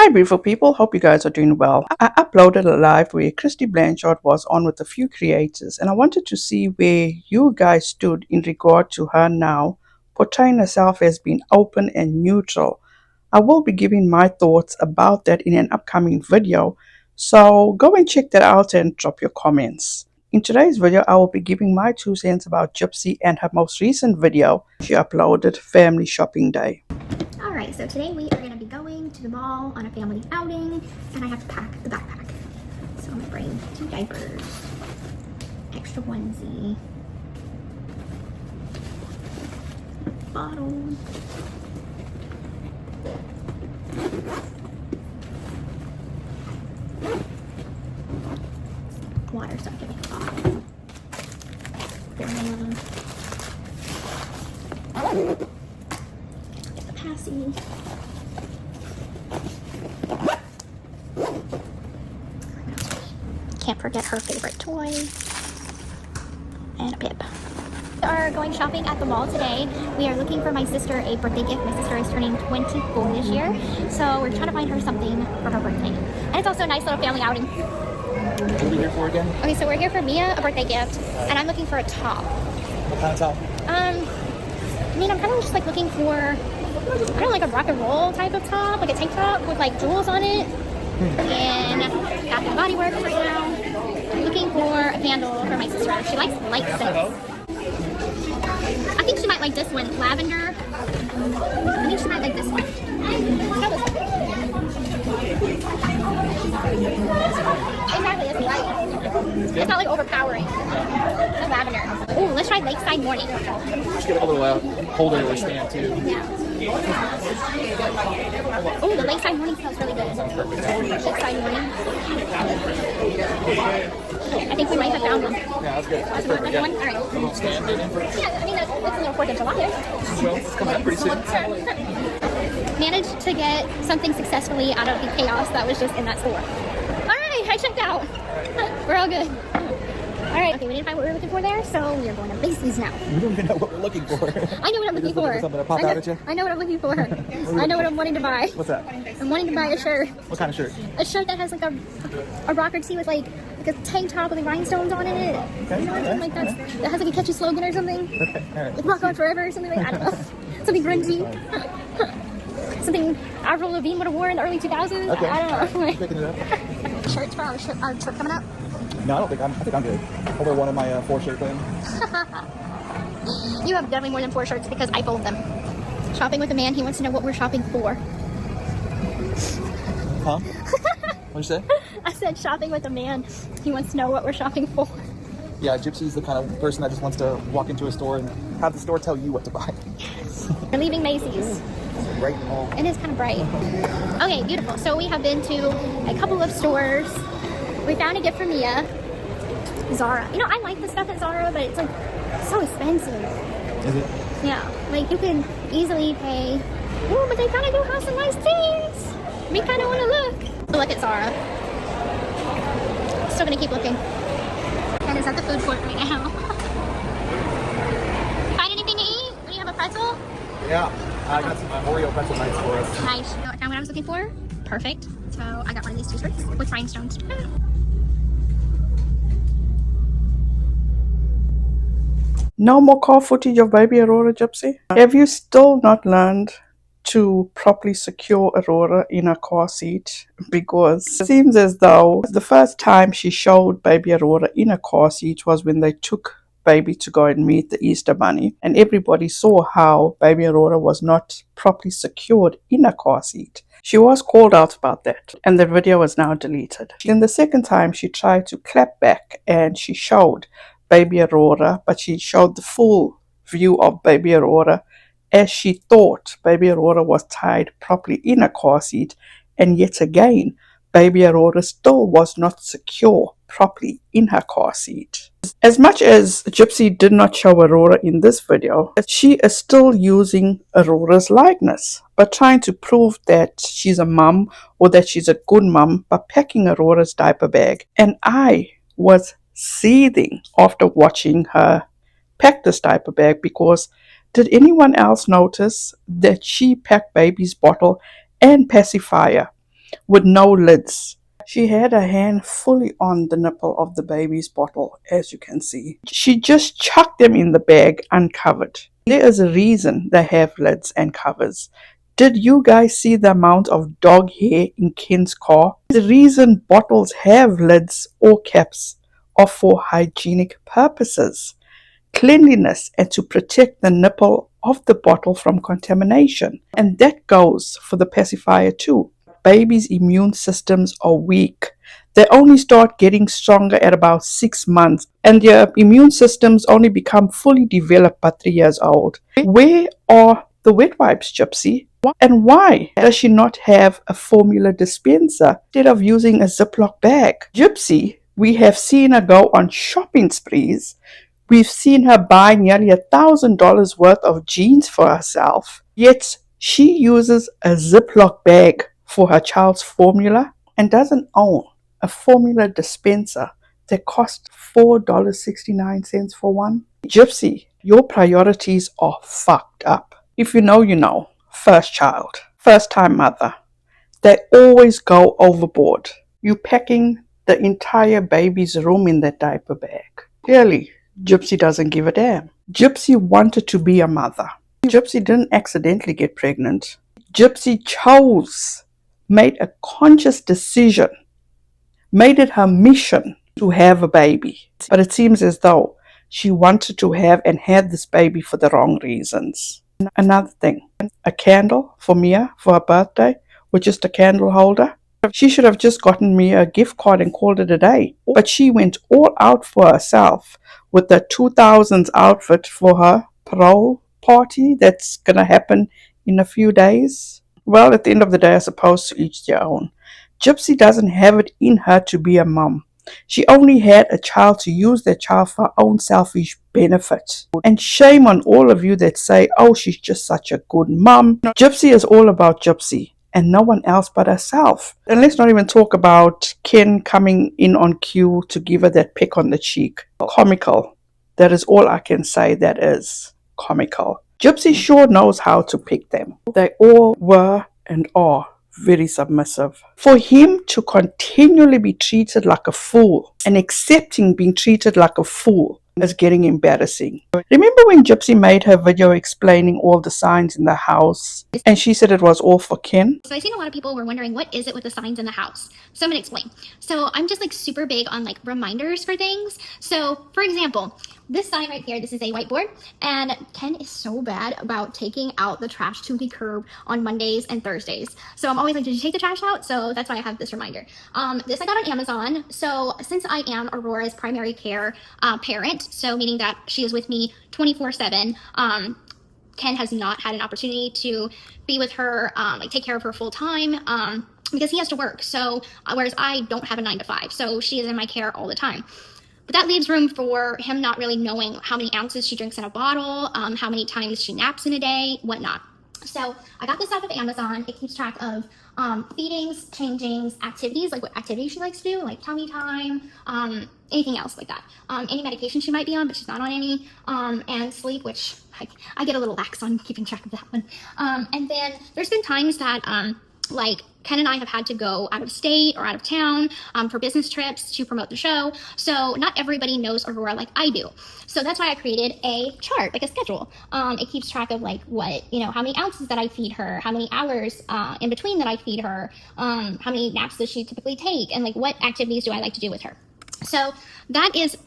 Hi, beautiful people. Hope you guys are doing well. I uploaded a live where Christy Blanchard was on with a few creators, and I wanted to see where you guys stood in regard to her now portraying herself as being open and neutral. I will be giving my thoughts about that in an upcoming video, so go and check that out and drop your comments. In today's video, I will be giving my 2 cents about Gypsy and her most recent video she uploaded, Family Shopping Day. Alright, so today we are going to be going to the mall on a family outing, and I have to pack the backpack. So I'm going to bring 2 diapers, extra onesie, bottle, water, so I'm getting a bottle, get the passy. Can't forget her favorite toy and a pip. We are going shopping at the mall today. We are looking for my sister a birthday gift. My sister is turning 24 this year, so we're trying to find her something for her birthday. And it's also a nice little family outing. What are we here for again? Okay, so we're here for Mia, a birthday gift, and I'm looking for a top. What kind of top? I mean, I'm kind of just like looking for, I don't know, like a rock and roll type of top, like a tank top with like jewels on it. And Bath and Body Works right now. I'm looking for a candle for my sister. She likes light scents. I think she might like this one, lavender. I think she might like this one. Exactly, it's light. It's not like overpowering. It's lavender. Oh, let's try Lakeside Morning. Just get a little holder or stand too. Yeah. Oh, the Lakeside Morning smells really good. Lakeside Morning. I think we might have found one. Yeah, that's good. That's One? perfect. Yeah. All right. A little stand maybe. Yeah, I mean, that's a little 4th of July there. Well, it's coming up pretty soon. Managed to get something successfully out of the chaos that was just in that store. All right, I checked out. We're all good. All right, okay, we didn't find what we were looking for there, so we are going to Macy's now. We don't even know what we're looking for. I know what I'm looking for. Something to pop out at you? I know what I'm looking for. I know what I'm wanting to buy. What's that? I'm wanting to buy a shirt. What kind of shirt? A shirt that has like a rocker tee with like a tank top with like rhinestones on it. Okay, You know, okay, like that has like a catchy slogan or something. Okay, all right. Like Rock On Forever or something like that. I don't know. Something grungy. Something Avril Lavigne would have worn in the early 2000s. Okay. I don't know. Just picking it up. Shirts for our trip coming up. No, I think I'm good. I'll wear one of my 4 shirt thing. You have definitely more than 4 shirts because I fold them. Shopping with a man, he wants to know what we're shopping for. Huh? What'd you say? I said shopping with a man, he wants to know what we're shopping for. Yeah, Gypsy's the kind of person that just wants to walk into a store and have the store tell you what to buy. We're leaving Macy's. Right in the mall. It is kind of bright. Okay, beautiful. So we have been to a couple of stores. We found a gift for Mia. Zara. You know, I like the stuff at Zara, but it's like so expensive. Is it? Yeah, like you can easily pay. Oh, but they kind of do have some nice things. We kind of want to look at Zara. Still gonna keep looking. And is at the food court right now. Find anything to eat? Do you have a pretzel? Yeah. I got some Oreo pretzel bites for us. Nice. I found what I was looking for. Perfect. So I got one of these t-shirts with rhinestones. No more car footage of baby Aurora, Gypsy? Have you still not learned to properly secure Aurora in her car seat? Because it seems as though the first time she showed baby Aurora in a car seat was when they took baby to go and meet the Easter Bunny, and everybody saw how baby Aurora was not properly secured in a car seat. She was called out about that, and the video was now deleted. Then the second time she tried to clap back and she showed baby Aurora, but she showed the full view of baby Aurora as she thought baby Aurora was tied properly in a car seat, and yet again baby Aurora still was not secure properly in her car seat. As much as Gypsy did not show Aurora in this video, she is still using Aurora's likeness, but trying to prove that she's a mum or that she's a good mum by packing Aurora's diaper bag. And I was seething after watching her pack this diaper bag, because did anyone else notice that she packed baby's bottle and pacifier with no lids. She had her hand fully on the nipple of the baby's bottle, as you can see. She just chucked them in the bag uncovered. There is a reason they have lids and covers. Did you guys see the amount of dog hair in Ken's car? The reason bottles have lids or caps are for hygienic purposes, cleanliness, and to protect the nipple of the bottle from contamination. And that goes for the pacifier too. Babies' immune systems are weak. They only start getting stronger at about 6 months, and their immune systems only become fully developed by 3 years old. Where are the wet wipes, Gypsy? And why does she not have a formula dispenser instead of using a Ziploc bag? Gypsy, we have seen her go on shopping sprees. We've seen her buy nearly $1,000 worth of jeans for herself, yet she uses a Ziploc bag for her child's formula and doesn't own a formula dispenser that costs $4.69 for one. Gypsy, your priorities are fucked up. If you know, you know. First child, first time mother. They always go overboard. You packing the entire baby's room in that diaper bag. Clearly, Gypsy doesn't give a damn. Gypsy wanted to be a mother. Gypsy didn't accidentally get pregnant. Gypsy chose, made a conscious decision, made it her mission to have a baby. But it seems as though she wanted to have and had this baby for the wrong reasons. Another thing, a candle for Mia for her birthday with just a candle holder. She should have just gotten me a gift card and called it a day. But she went all out for herself with the 2000s outfit for her parole party that's going to happen in a few days. Well, at the end of the day, I suppose to each their own. Gypsy doesn't have it in her to be a mom. She only had a child to use that child for her own selfish benefit. And shame on all of you that say, oh, she's just such a good mom. Gypsy is all about Gypsy and no one else but herself. And let's not even talk about Ken coming in on cue to give her that peck on the cheek. Comical. That is all I can say. That is comical. Gypsy sure knows how to pick them. They all were and are very submissive. For him to continually be treated like a fool and accepting being treated like a fool is getting embarrassing. Remember when Gypsy made her video explaining all the signs in the house and she said it was all for Ken? So I've seen a lot of people were wondering, what is it with the signs in the house? So I'm gonna explain. So I'm just like super big on like reminders for things. So for example, this sign right here, this is a whiteboard, and Ken is so bad about taking out the trash to the curb on Mondays and Thursdays. So I'm always like, did you take the trash out? So that's why I have this reminder. This I got on Amazon. So since I am Aurora's primary care parent, so meaning that she is with me 24/7, Ken has not had an opportunity to be with her, like take care of her full time, because he has to work. So whereas I don't have a 9 to 5, so she is in my care all the time. But that leaves room for him not really knowing how many ounces she drinks in a bottle, how many times she naps in a day, whatnot. So I got this off of Amazon. It keeps track of feedings, changings, activities, like what activities she likes to do, like tummy time, anything else like that. Any medication she might be on, but she's not on any, and sleep, which I get a little lax on keeping track of that one. And then there's been times that like Ken and I have had to go out of state or out of town for business trips to promote the show. So not everybody knows Aurora like I do. So that's why I created a chart, like a schedule. It keeps track of like what, how many ounces that I feed her, how many hours in between that I feed her, how many naps does she typically take, and like what activities do I like to do with her. So that is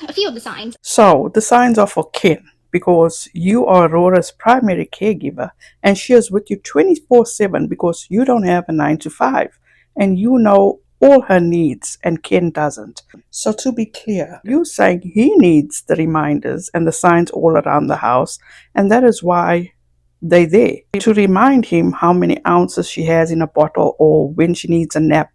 a few of the signs. So the signs are for Ken, because you are Aurora's primary caregiver and she is with you 24/7 because you don't have a 9 to 5 and you know all her needs and Ken doesn't. So to be clear, you saying he needs the reminders and the signs all around the house, and that is why they're there to remind him how many ounces she has in a bottle or when she needs a nap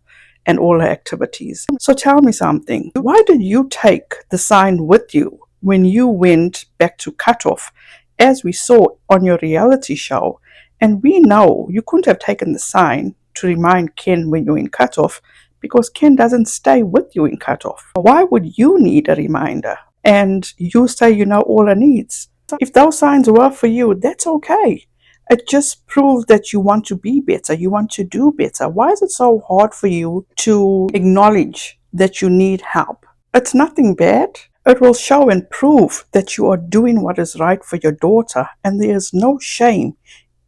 and all her activities. So tell me something. Why did you take the sign with you when you went back to Cutoff, as we saw on your reality show? And we know you couldn't have taken the sign to remind Ken when you're in Cutoff because Ken doesn't stay with you in Cutoff. Why would you need a reminder? And you say you know all her needs. If those signs were for you, that's okay. It just proves that you want to be better, you want to do better. Why is it so hard for you to acknowledge that you need help? It's nothing bad. It will show and prove that you are doing what is right for your daughter, and there is no shame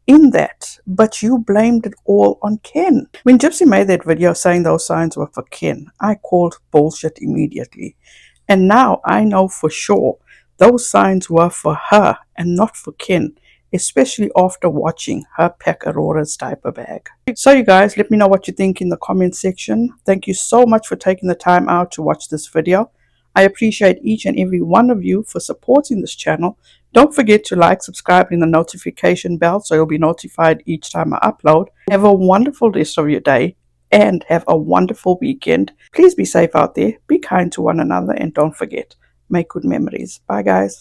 in that. But you blamed it all on Ken. When Gypsy made that video saying those signs were for Ken, I called bullshit immediately. And now I know for sure those signs were for her and not for Ken, especially after watching her pack Aurora's diaper bag. So you guys, let me know what you think in the comment section. Thank you so much for taking the time out to watch this video. I appreciate each and every one of you for supporting this channel. Don't forget to like, subscribe, and the notification bell so you'll be notified each time I upload. Have a wonderful rest of your day and have a wonderful weekend. Please be safe out there, be kind to one another, and don't forget, make good memories. Bye guys.